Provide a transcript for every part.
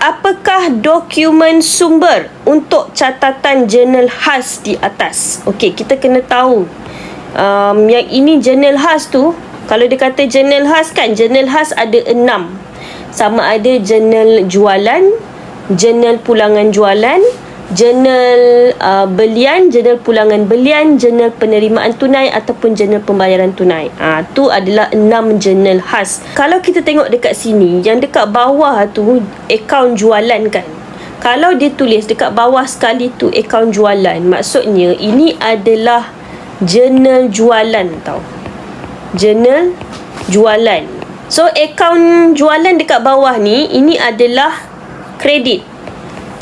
apakah dokumen sumber untuk catatan jurnal khas di atas? Okey, kita kena tahu yang ini jurnal khas tu. Kalau dia kata jurnal khas kan, jurnal khas ada 6. Sama ada jurnal jualan, jurnal pulangan jualan, jurnal belian, jurnal pulangan belian, jurnal penerimaan tunai ataupun jurnal pembayaran tunai. Tu adalah 6 jurnal khas. Kalau kita tengok dekat sini, yang dekat bawah tu akaun jualan kan. Kalau dia tulis dekat bawah sekali tu akaun jualan, maksudnya ini adalah jurnal jualan tau. Jurnal jualan. So akaun jualan dekat bawah ni, ini adalah kredit.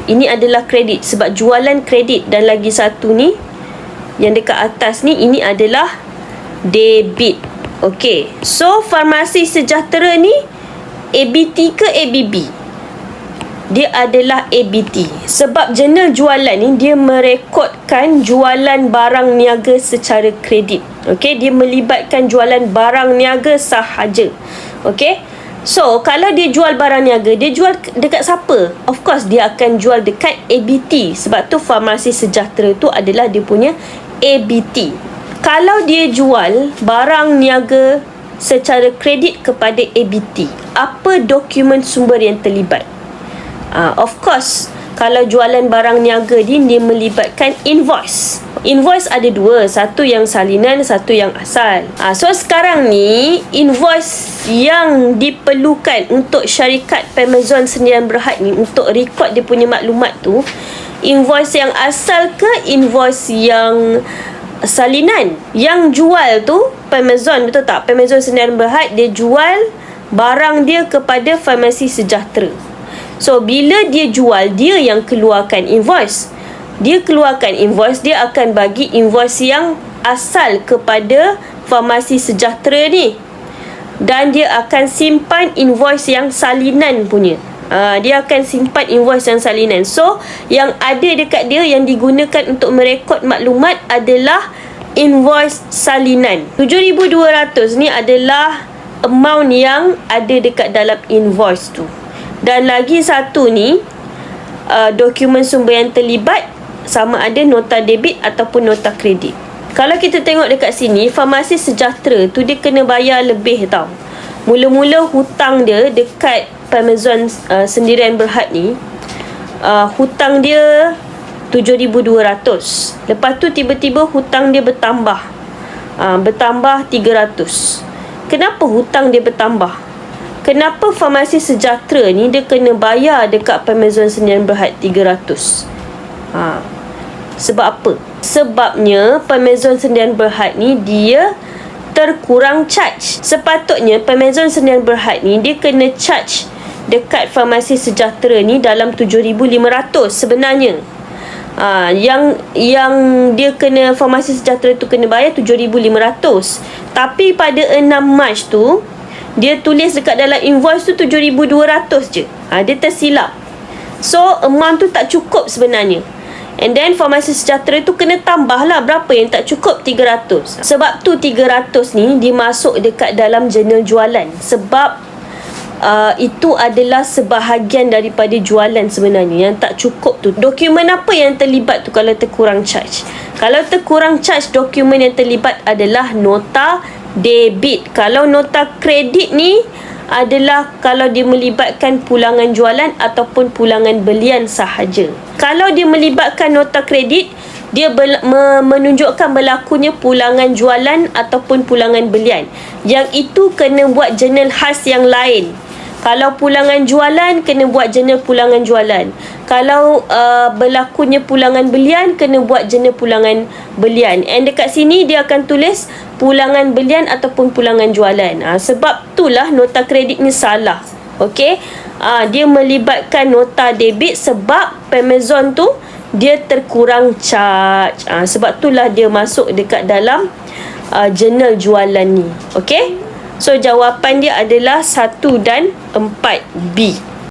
Ini adalah kredit sebab jualan kredit. Dan lagi satu ni yang dekat atas ni, ini adalah debit. Okey. So Farmasi Sejahtera ni ABT ke ABB? Dia adalah ABT. Sebab jurnal jualan ni dia merekodkan jualan barang niaga secara kredit. Okey, dia melibatkan jualan barang niaga sahaja. Okey. So, kalau dia jual barang niaga, dia jual dekat siapa? Of course, dia akan jual dekat ABT. Sebab tu Farmasi Sejahtera tu adalah dia punya ABT. Kalau dia jual barang niaga secara kredit kepada ABT, apa dokumen sumber yang terlibat? Of course, kalau jualan barang niaga dia melibatkan invoice. Invoice ada 2, satu yang salinan, satu yang asal. So sekarang ni invoice yang diperlukan untuk syarikat Pemezon Sendirian Berhad ni untuk rekod dia punya maklumat tu, invoice yang asal ke invoice yang salinan? Yang jual tu Pemezon, betul tak? Pemezon Sendirian Berhad dia jual barang dia kepada Farmasi Sejahtera. So, bila dia jual, dia yang keluarkan invoice. Dia keluarkan invoice, dia akan bagi invoice yang asal kepada Farmasi Sejahtera ni. Dan dia akan simpan invoice yang salinan punya. Dia akan simpan invoice yang salinan. So, yang ada dekat dia yang digunakan untuk merekod maklumat adalah invoice salinan. 7,200 ni adalah amount yang ada dekat dalam invoice tu. Dan lagi satu ni, dokumen sumber yang terlibat sama ada nota debit ataupun nota kredit. Kalau kita tengok dekat sini, Farmasi Sejahtera tu dia kena bayar lebih tau. Mula-mula hutang dia dekat Pemezon Sendirian Berhad ni, hutang dia 7,200. Lepas tu tiba-tiba hutang dia bertambah. Bertambah 300. Kenapa hutang dia bertambah? Kenapa Farmasi Sejahtera ni dia kena bayar dekat Pemezon Sendirian Berhad 300? Sebab apa? Sebabnya Pemezon Sendirian Berhad ni dia terkurang charge. Sepatutnya Pemezon Sendirian Berhad ni dia kena charge dekat Farmasi Sejahtera ni dalam 7,500 sebenarnya. Yang dia kena, Farmasi Sejahtera tu kena bayar 7,500. Tapi pada 6 Mac tu dia tulis dekat dalam invoice tu 7,200 je. Dia tersilap. So, amount tu tak cukup sebenarnya. And then, Farmasi Sejahtera tu kena tambah lah berapa yang tak cukup, 300. Sebab tu 300 ni dimasuk dekat dalam jurnal jualan. Sebab itu adalah sebahagian daripada jualan sebenarnya yang tak cukup tu. Dokumen apa yang terlibat tu kalau terkurang charge? Kalau terkurang charge, dokumen yang terlibat adalah nota debit. Kalau nota kredit ni adalah kalau dia melibatkan pulangan jualan ataupun pulangan belian sahaja. Kalau dia melibatkan nota kredit, dia menunjukkan berlakunya pulangan jualan ataupun pulangan belian. Yang itu kena buat jurnal khas yang lain. Kalau pulangan jualan, kena buat jurnal pulangan jualan. Kalau berlakunya pulangan belian, kena buat jurnal pulangan belian. And dekat sini dia akan tulis pulangan belian ataupun pulangan jualan. Sebab itulah nota kredit ni salah. Okey? Dia melibatkan nota debit sebab Pemezon tu dia terkurang charge. Sebab itulah dia masuk dekat dalam jurnal jualan ni. Okey? So, jawapan dia adalah 1 dan 4B.